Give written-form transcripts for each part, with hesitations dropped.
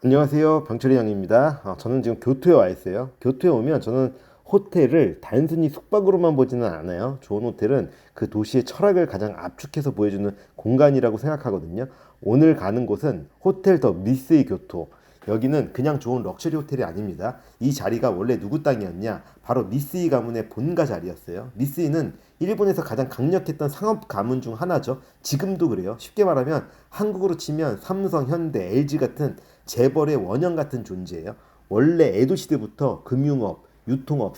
안녕하세요. 병철이 형입니다. 저는 지금 교토에 와 있어요. 교토에 오면 저는 호텔을 단순히 숙박으로만 보지는 않아요. 좋은 호텔은 그 도시의 철학을 가장 압축해서 보여주는 공간이라고 생각하거든요. 오늘 가는 곳은 호텔 더 미쓰이 교토. 여기는 그냥 좋은 럭셔리 호텔이 아닙니다. 이 자리가 원래 누구 땅이었냐? 바로 미쓰이 가문의 본가 자리였어요. 미쓰이는 일본에서 가장 강력했던 상업 가문 중 하나죠. 지금도 그래요. 쉽게 말하면 한국으로 치면 삼성, 현대, LG 같은 재벌의 원형 같은 존재예요. 원래 에도 시대부터 금융업, 유통업,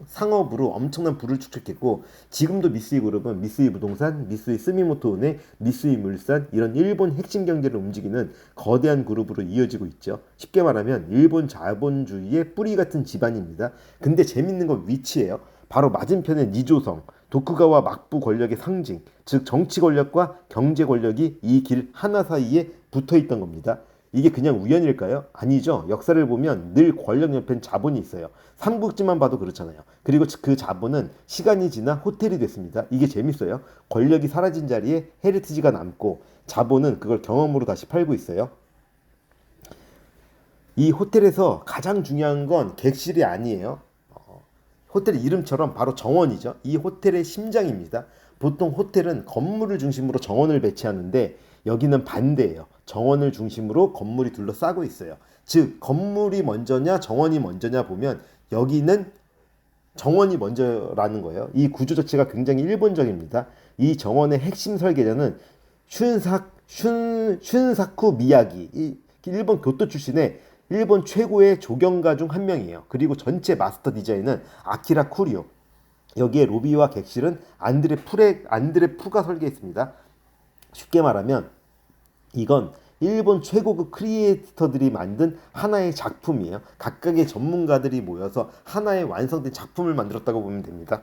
상업으로 엄청난 부를 축적했고 지금도 미쓰이 그룹은 미쓰이 부동산, 미쓰이 스미모토 은행, 미쓰이 물산 이런 일본 핵심 경제를 움직이는 거대한 그룹으로 이어지고 있죠. 쉽게 말하면 일본 자본주의의 뿌리 같은 집안입니다. 근데 재밌는 건 위치예요. 바로 맞은편의 니조성, 도쿠가와 막부 권력의 상징, 즉 정치 권력과 경제 권력이 이 길 하나 사이에 붙어 있던 겁니다. 이게 그냥 우연일까요? 아니죠. 역사를 보면 늘 권력 옆엔 자본이 있어요. 삼국지만 봐도 그렇잖아요. 그리고 그 자본은 시간이 지나 호텔이 됐습니다. 이게 재밌어요. 권력이 사라진 자리에 헤리티지가 남고 자본은 그걸 경험으로 다시 팔고 있어요. 이 호텔에서 가장 중요한 건 객실이 아니에요. 호텔 이름처럼 바로 정원이죠. 이 호텔의 심장입니다. 보통 호텔은 건물을 중심으로 정원을 배치하는데 여기는 반대예요. 정원을 중심으로 건물이 둘러싸고 있어요. 즉 건물이 먼저냐 정원이 먼저냐 보면 여기는 정원이 먼저라는 거예요. 이 구조 자체가 굉장히 일본적입니다. 이 정원의 핵심 설계자는 슌사쿠 미야기, 이 일본 교토 출신의 일본 최고의 조경가 중 한 명이에요. 그리고 전체 마스터 디자인은 아키라 쿠리오. 여기에 로비와 객실은 안드레 푸가 설계했습니다. 쉽게 말하면 이건 일본 최고급 크리에이터들이 만든 하나의 작품이에요. 각각의 전문가들이 모여서 하나의 완성된 작품을 만들었다고 보면 됩니다.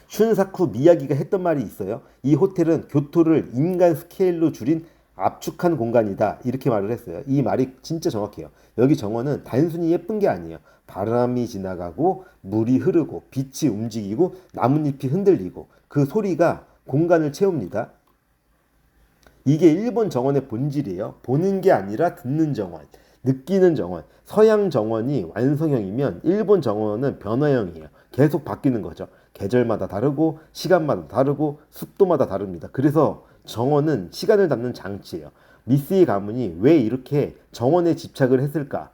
슌사쿠 미야기가 했던 말이 있어요. 이 호텔은 교토를 인간 스케일로 줄인 압축한 공간이다. 이렇게 말을 했어요. 이 말이 진짜 정확해요. 여기 정원은 단순히 예쁜 게 아니에요. 바람이 지나가고 물이 흐르고 빛이 움직이고 나뭇잎이 흔들리고 그 소리가 공간을 채웁니다. 이게 일본 정원의 본질이에요. 보는 게 아니라 듣는 정원, 느끼는 정원. 서양 정원이 완성형이면 일본 정원은 변화형이에요. 계속 바뀌는 거죠. 계절마다 다르고 시간마다 다르고 습도마다 다릅니다. 그래서 정원은 시간을 담는 장치예요. 미쓰이 가문이 왜 이렇게 정원에 집착을 했을까?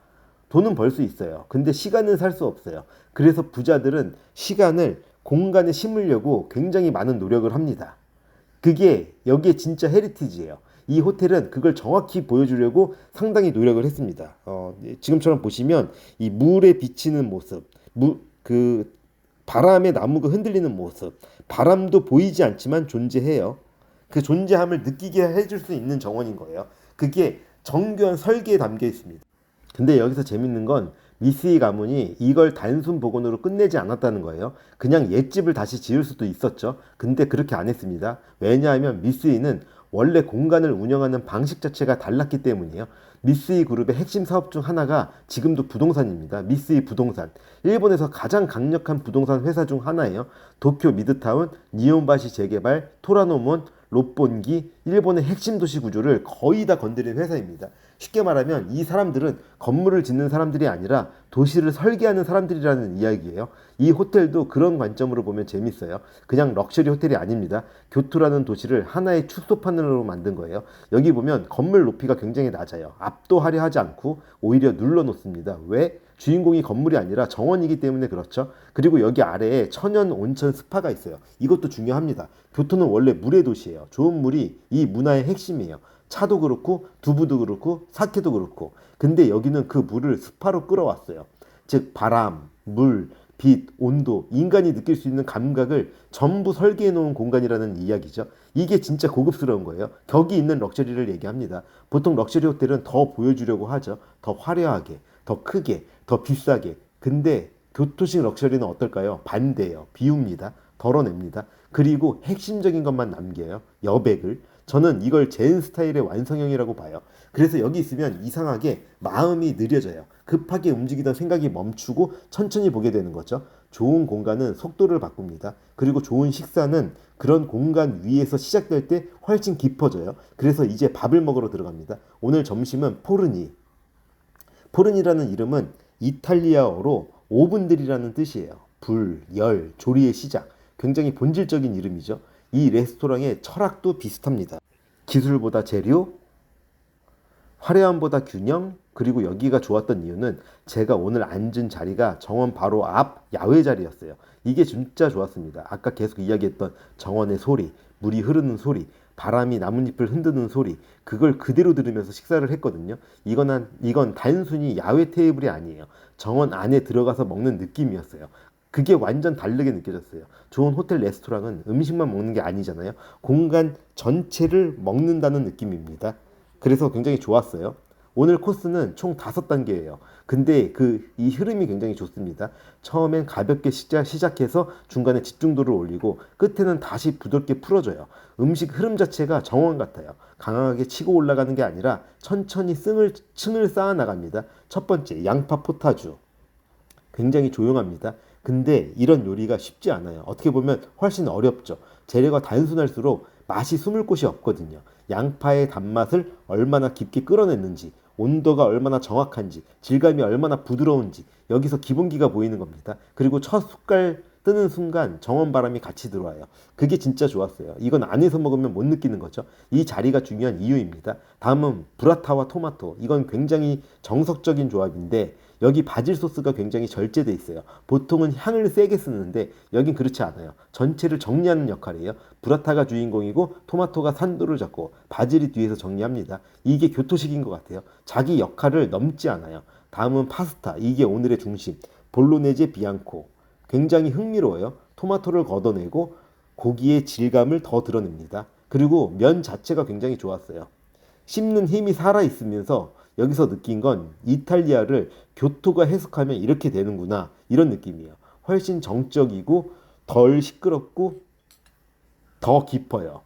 돈은 벌 수 있어요. 근데 시간은 살 수 없어요. 그래서 부자들은 시간을 공간에 심으려고 굉장히 많은 노력을 합니다. 그게 여기에 진짜 헤리티지예요. 이 호텔은 그걸 정확히 보여주려고 상당히 노력을 했습니다. 지금처럼 보시면 이 물에 비치는 모습, 그 바람에 나무가 흔들리는 모습, 바람도 보이지 않지만 존재해요. 그 존재함을 느끼게 해줄 수 있는 정원인 거예요. 그게 정교한 설계에 담겨 있습니다. 근데 여기서 재밌는 건 미쓰이 가문이 이걸 단순 복원으로 끝내지 않았다는 거예요. 그냥 옛집을 다시 지을 수도 있었죠. 근데 그렇게 안 했습니다. 왜냐하면 미쓰이는 원래 공간을 운영하는 방식 자체가 달랐기 때문이에요. 미쓰이 그룹의 핵심 사업 중 하나가 지금도 부동산입니다. 미쓰이 부동산. 일본에서 가장 강력한 부동산 회사 중 하나예요. 도쿄 미드타운, 니혼바시 재개발, 토라노몬, 롯본기, 일본의 핵심 도시 구조를 거의 다 건드린 회사입니다. 쉽게 말하면 이 사람들은 건물을 짓는 사람들이 아니라 도시를 설계하는 사람들이라는 이야기예요. 이 호텔도 그런 관점으로 보면 재밌어요. 그냥 럭셔리 호텔이 아닙니다. 교토라는 도시를 하나의 축소판으로 만든 거예요. 여기 보면 건물 높이가 굉장히 낮아요. 압도하려 하지 않고 오히려 눌러놓습니다. 왜? 주인공이 건물이 아니라 정원이기 때문에 그렇죠. 그리고 여기 아래에 천연 온천 스파가 있어요. 이것도 중요합니다. 교토는 원래 물의 도시예요. 좋은 물이 이 문화의 핵심이에요. 차도 그렇고 두부도 그렇고 사케도 그렇고. 근데 여기는 그 물을 스파로 끌어왔어요. 즉 바람, 물, 빛, 온도, 인간이 느낄 수 있는 감각을 전부 설계해 놓은 공간이라는 이야기죠. 이게 진짜 고급스러운 거예요. 격이 있는 럭셔리를 얘기합니다. 보통 럭셔리 호텔은 더 보여주려고 하죠. 더 화려하게, 더 크게, 더 비싸게. 근데 교토식 럭셔리는 어떨까요? 반대예요. 비웁니다. 덜어냅니다. 그리고 핵심적인 것만 남겨요. 여백을. 저는 이걸 젠 스타일의 완성형이라고 봐요. 그래서 여기 있으면 이상하게 마음이 느려져요. 급하게 움직이던 생각이 멈추고 천천히 보게 되는 거죠. 좋은 공간은 속도를 바꿉니다. 그리고 좋은 식사는 그런 공간 위에서 시작될 때 훨씬 깊어져요. 그래서 이제 밥을 먹으러 들어갑니다. 오늘 점심은 포르니. 포른이라는 이름은 이탈리아어로 오븐들이라는 뜻이에요. 불, 열, 조리의 시작. 굉장히 본질적인 이름이죠. 이 레스토랑의 철학도 비슷합니다. 기술보다 재료, 화려함보다 균형, 그리고 여기가 좋았던 이유는 제가 오늘 앉은 자리가 정원 바로 앞 야외 자리였어요. 이게 진짜 좋았습니다. 아까 계속 이야기했던 정원의 소리, 물이 흐르는 소리, 바람이 나뭇잎을 흔드는 소리, 그걸 그대로 들으면서 식사를 했거든요. 이건 단순히 야외 테이블이 아니에요. 정원 안에 들어가서 먹는 느낌이었어요. 그게 완전 다르게 느껴졌어요. 좋은 호텔 레스토랑은 음식만 먹는 게 아니잖아요. 공간 전체를 먹는다는 느낌입니다. 그래서 굉장히 좋았어요. 오늘 코스는 총 5단계예요. 근데 이 흐름이 굉장히 좋습니다. 처음엔 가볍게 시작해서 중간에 집중도를 올리고 끝에는 다시 부드럽게 풀어줘요. 음식 흐름 자체가 정원 같아요. 강하게 치고 올라가는 게 아니라 천천히 층을 쌓아 나갑니다. 첫 번째, 양파 포타주. 굉장히 조용합니다. 근데 이런 요리가 쉽지 않아요. 어떻게 보면 훨씬 어렵죠. 재료가 단순할수록 맛이 숨을 곳이 없거든요. 양파의 단맛을 얼마나 깊게 끌어냈는지, 온도가 얼마나 정확한지, 질감이 얼마나 부드러운지 여기서 기본기가 보이는 겁니다. 그리고 첫 숟갈 뜨는 순간 정원 바람이 같이 들어와요. 그게 진짜 좋았어요. 이건 안에서 먹으면 못 느끼는 거죠. 이 자리가 중요한 이유입니다. 다음은 브라타와 토마토. 이건 굉장히 정석적인 조합인데 여기 바질 소스가 굉장히 절제돼 있어요. 보통은 향을 세게 쓰는데 여긴 그렇지 않아요. 전체를 정리하는 역할이에요. 브라타가 주인공이고 토마토가 산도를 잡고 바질이 뒤에서 정리합니다. 이게 교토식인 것 같아요. 자기 역할을 넘지 않아요. 다음은 파스타. 이게 오늘의 중심. 볼로네제 비앙코. 굉장히 흥미로워요. 토마토를 걷어내고 고기의 질감을 더 드러냅니다. 그리고 면 자체가 굉장히 좋았어요. 씹는 힘이 살아있으면서 여기서 느낀 건 이탈리아를 교토가 해석하면 이렇게 되는구나 이런 느낌이에요. 훨씬 정적이고 덜 시끄럽고 더 깊어요.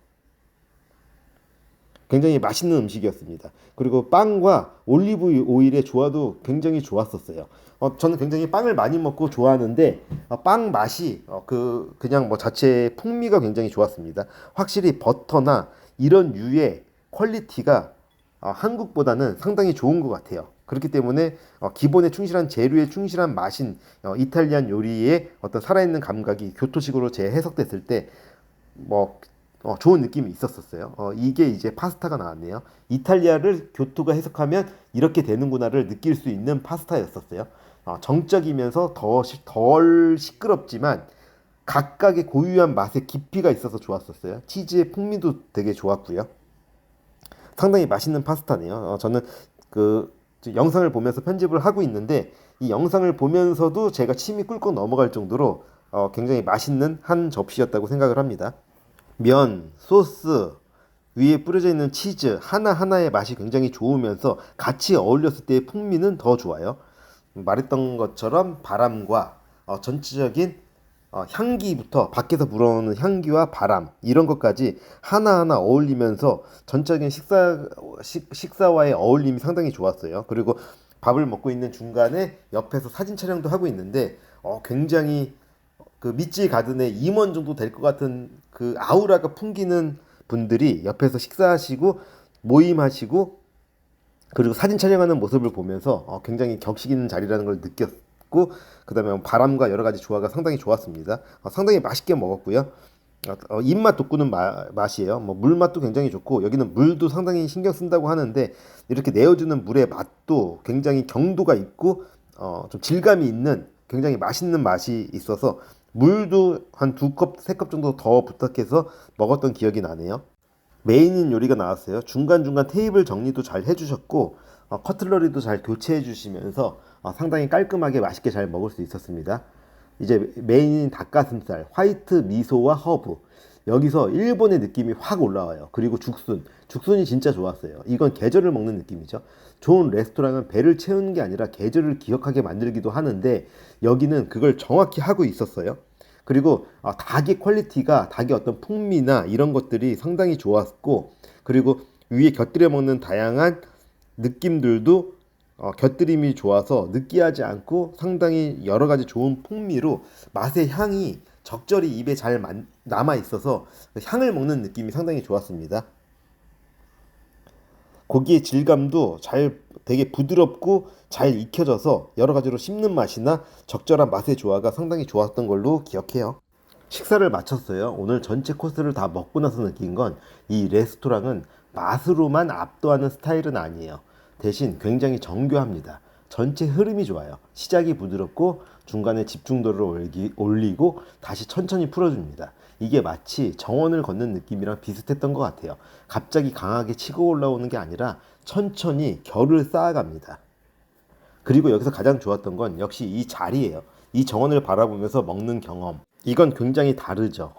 굉장히 맛있는 음식이었습니다. 그리고 빵과 올리브 오일의 조화도 굉장히 좋았었어요. 저는 굉장히 빵을 많이 먹고 좋아하는데 빵 맛이 그냥 뭐 자체의 풍미가 굉장히 좋았습니다. 확실히 버터나 이런 류의 퀄리티가 한국보다는 상당히 좋은 것 같아요. 그렇기 때문에 기본에 충실한 재료에 충실한 맛인 이탈리안 요리의 어떤 살아있는 감각이 교토식으로 재해석됐을 때 뭐 좋은 느낌이 있었어요. 이게 이제 파스타가 나왔네요. 이탈리아를 교토가 해석하면 이렇게 되는구나를 느낄 수 있는 파스타였었어요. 정적이면서 덜 시끄럽지만 각각의 고유한 맛의 깊이가 있어서 좋았었어요. 치즈의 풍미도 되게 좋았고요. 상당히 맛있는 파스타네요. 저는 영상을 보면서 편집을 하고 있는데 이 영상을 보면서도 제가 침이 꿀꺽 넘어갈 정도로 굉장히 맛있는 한 접시였다고 생각을 합니다. 면, 소스, 위에 뿌려져 있는 치즈 하나하나의 맛이 굉장히 좋으면서 같이 어울렸을 때의 풍미는 더 좋아요. 말했던 것처럼 바람과 전체적인 향기부터 밖에서 불어오는 향기와 바람 이런 것까지 하나하나 어울리면서 전적인 식사와의 어울림이 상당히 좋았어요. 그리고 밥을 먹고 있는 중간에 옆에서 사진 촬영도 하고 있는데 굉장히 미찌 가든의 임원 정도 될 것 같은 그 아우라가 풍기는 분들이 옆에서 식사하시고 모임하시고 그리고 사진 촬영하는 모습을 보면서 굉장히 격식 있는 자리라는 걸 느꼈고 그다음에 바람과 여러 가지 조화가 상당히 좋았습니다. 상당히 맛있게 먹었고요. 입맛 돋구는 맛이에요. 뭐 물맛도 굉장히 좋고 여기는 물도 상당히 신경 쓴다고 하는데 이렇게 내어주는 물의 맛도 굉장히 경도가 있고 좀 질감이 있는 굉장히 맛있는 맛이 있어서 물도 한 2컵, 3컵 정도 더 부탁해서 먹었던 기억이 나네요. 메인인 요리가 나왔어요. 중간중간 테이블 정리도 잘 해주셨고 커틀러리도 잘 교체해 주시면서 상당히 깔끔하게 맛있게 잘 먹을 수 있었습니다. 이제 메인인 닭가슴살, 화이트 미소와 허브. 여기서 일본의 느낌이 확 올라와요. 그리고 죽순이 진짜 좋았어요. 이건 계절을 먹는 느낌이죠. 좋은 레스토랑은 배를 채우는 게 아니라 계절을 기억하게 만들기도 하는데 여기는 그걸 정확히 하고 있었어요. 그리고 닭의 퀄리티가 닭의 어떤 풍미나 이런 것들이 상당히 좋았고 그리고 위에 곁들여 먹는 다양한 느낌들도 곁들임이 좋아서 느끼하지 않고 상당히 여러 가지 좋은 풍미로 맛의 향이 적절히 입에 잘 남아 있어서 향을 먹는 느낌이 상당히 좋았습니다. 고기의 질감도 되게 부드럽고 잘 익혀져서 여러 가지로 씹는 맛이나 적절한 맛의 조화가 상당히 좋았던 걸로 기억해요. 식사를 마쳤어요. 오늘 전체 코스를 다 먹고 나서 느낀 건 이 레스토랑은 맛으로만 압도하는 스타일은 아니에요. 대신 굉장히 정교합니다. 전체 흐름이 좋아요. 시작이 부드럽고 중간에 집중도를 올리고 다시 천천히 풀어줍니다. 이게 마치 정원을 걷는 느낌이랑 비슷했던 것 같아요. 갑자기 강하게 치고 올라오는 게 아니라 천천히 결을 쌓아갑니다. 그리고 여기서 가장 좋았던 건 역시 이 자리예요. 이 정원을 바라보면서 먹는 경험. 이건 굉장히 다르죠.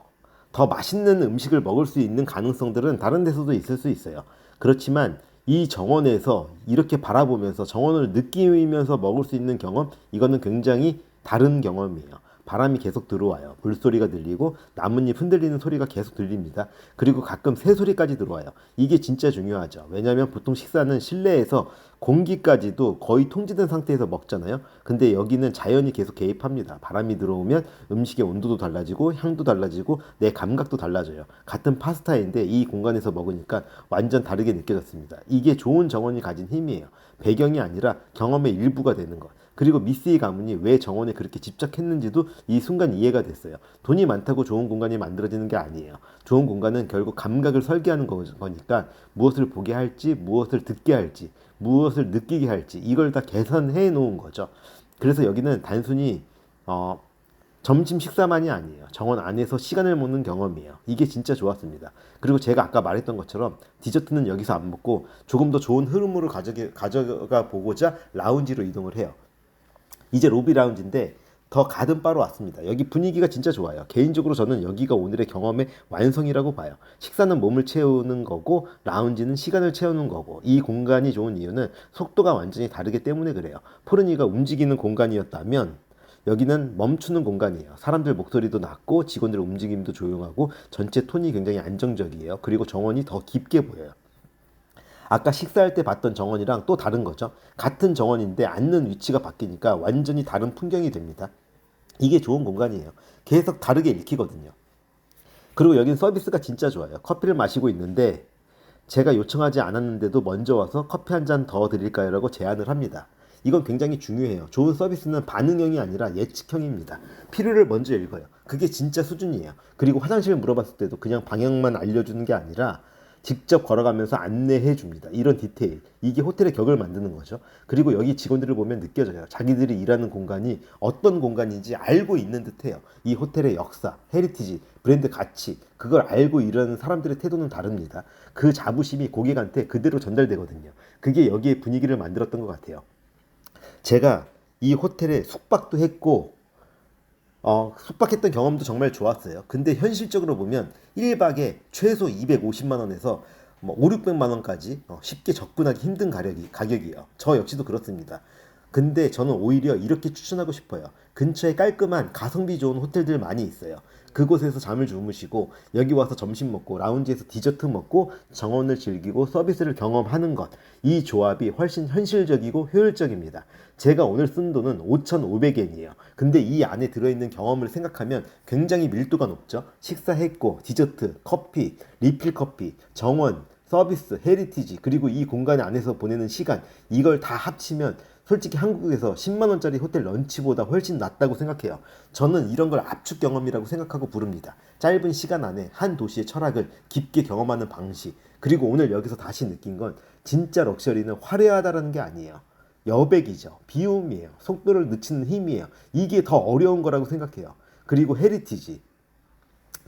더 맛있는 음식을 먹을 수 있는 가능성들은 다른 데서도 있을 수 있어요. 그렇지만 이 정원에서 이렇게 바라보면서 정원을 느끼면서 먹을 수 있는 경험, 이거는 굉장히 다른 경험이에요. 바람이 계속 들어와요. 물소리가 들리고 나뭇잎 흔들리는 소리가 계속 들립니다. 그리고 가끔 새소리까지 들어와요. 이게 진짜 중요하죠. 왜냐하면 보통 식사는 실내에서 공기까지도 거의 통제된 상태에서 먹잖아요. 근데 여기는 자연이 계속 개입합니다. 바람이 들어오면 음식의 온도도 달라지고 향도 달라지고 내 감각도 달라져요. 같은 파스타인데 이 공간에서 먹으니까 완전 다르게 느껴졌습니다. 이게 좋은 정원이 가진 힘이에요. 배경이 아니라 경험의 일부가 되는 것. 그리고 미스의 가문이 왜 정원에 그렇게 집착했는지도 이 순간 이해가 됐어요. 돈이 많다고 좋은 공간이 만들어지는 게 아니에요. 좋은 공간은 결국 감각을 설계하는 거니까 무엇을 보게 할지, 무엇을 듣게 할지, 무엇을 느끼게 할지 이걸 다 계산해 놓은 거죠. 그래서 여기는 단순히 점심 식사만이 아니에요. 정원 안에서 시간을 먹는 경험이에요. 이게 진짜 좋았습니다. 그리고 제가 아까 말했던 것처럼 디저트는 여기서 안 먹고 조금 더 좋은 흐름으로 가져가 보고자 라운지로 이동을 해요. 이제 로비 라운지인데 더 가든 바로 왔습니다. 여기 분위기가 진짜 좋아요. 개인적으로 저는 여기가 오늘의 경험의 완성이라고 봐요. 식사는 몸을 채우는 거고 라운지는 시간을 채우는 거고 이 공간이 좋은 이유는 속도가 완전히 다르기 때문에 그래요. 포르니가 움직이는 공간이었다면 여기는 멈추는 공간이에요. 사람들 목소리도 낮고 직원들 움직임도 조용하고 전체 톤이 굉장히 안정적이에요. 그리고 정원이 더 깊게 보여요. 아까 식사할 때 봤던 정원이랑 또 다른 거죠. 같은 정원인데 앉는 위치가 바뀌니까 완전히 다른 풍경이 됩니다. 이게 좋은 공간이에요. 계속 다르게 읽히거든요. 그리고 여긴 서비스가 진짜 좋아요. 커피를 마시고 있는데 제가 요청하지 않았는데도 먼저 와서 커피 한 잔 더 드릴까요? 라고 제안을 합니다. 이건 굉장히 중요해요. 좋은 서비스는 반응형이 아니라 예측형입니다. 필요를 먼저 읽어요. 그게 진짜 수준이에요. 그리고 화장실 물어봤을 때도 그냥 방향만 알려주는 게 아니라 직접 걸어가면서 안내해 줍니다. 이런 디테일. 이게 호텔의 격을 만드는 거죠. 그리고 여기 직원들을 보면 느껴져요. 자기들이 일하는 공간이 어떤 공간인지 알고 있는 듯해요. 이 호텔의 역사, 헤리티지, 브랜드 가치, 그걸 알고 일하는 사람들의 태도는 다릅니다. 그 자부심이 고객한테 그대로 전달되거든요. 그게 여기에 분위기를 만들었던 것 같아요. 제가 이 호텔에 숙박도 했고 숙박했던 경험도 정말 좋았어요. 근데 현실적으로 보면 1박에 최소 250만 원에서 뭐 5, 600만 원까지 쉽게 접근하기 힘든 가격이에요. 저 역시도 그렇습니다. 근데 저는 오히려 이렇게 추천하고 싶어요. 근처에 깔끔한 가성비 좋은 호텔들 많이 있어요. 그곳에서 잠을 주무시고 여기 와서 점심 먹고 라운지에서 디저트 먹고 정원을 즐기고 서비스를 경험하는 것. 이 조합이 훨씬 현실적이고 효율적입니다. 제가 오늘 쓴 돈은 5,500엔이에요. 근데 이 안에 들어있는 경험을 생각하면 굉장히 밀도가 높죠. 식사했고 디저트, 커피, 리필 커피, 정원, 서비스, 헤리티지 그리고 이 공간 안에서 보내는 시간 이걸 다 합치면 솔직히 한국에서 10만 원짜리 호텔 런치보다 훨씬 낫다고 생각해요. 저는 이런 걸 압축 경험이라고 생각하고 부릅니다. 짧은 시간 안에 한 도시의 철학을 깊게 경험하는 방식. 그리고 오늘 여기서 다시 느낀 건 진짜 럭셔리는 화려하다라는 게 아니에요. 여백이죠. 비움이에요. 속도를 늦추는 힘이에요. 이게 더 어려운 거라고 생각해요. 그리고 헤리티지.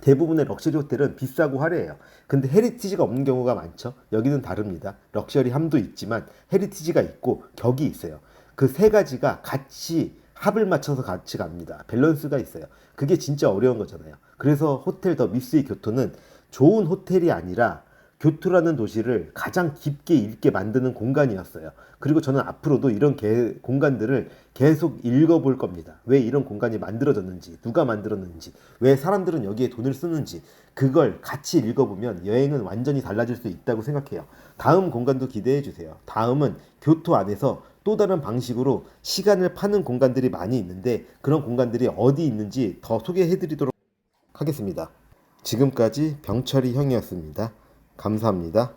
대부분의 럭셔리 호텔은 비싸고 화려해요. 근데 헤리티지가 없는 경우가 많죠. 여기는 다릅니다. 럭셔리함도 있지만 헤리티지가 있고 격이 있어요. 그 세 가지가 같이 합을 맞춰서 같이 갑니다. 밸런스가 있어요. 그게 진짜 어려운 거잖아요. 그래서 호텔 더 미스의 교토는 좋은 호텔이 아니라 교토라는 도시를 가장 깊게 읽게 만드는 공간이었어요. 그리고 저는 앞으로도 이런 공간들을 계속 읽어볼 겁니다. 왜 이런 공간이 만들어졌는지, 누가 만들었는지, 왜 사람들은 여기에 돈을 쓰는지 그걸 같이 읽어보면 여행은 완전히 달라질 수 있다고 생각해요. 다음 공간도 기대해 주세요. 다음은 교토 안에서 또 다른 방식으로 시간을 파는 공간들이 많이 있는데 그런 공간들이 어디 있는지 더 소개해 드리도록 하겠습니다. 지금까지 병철이 형이었습니다. 감사합니다.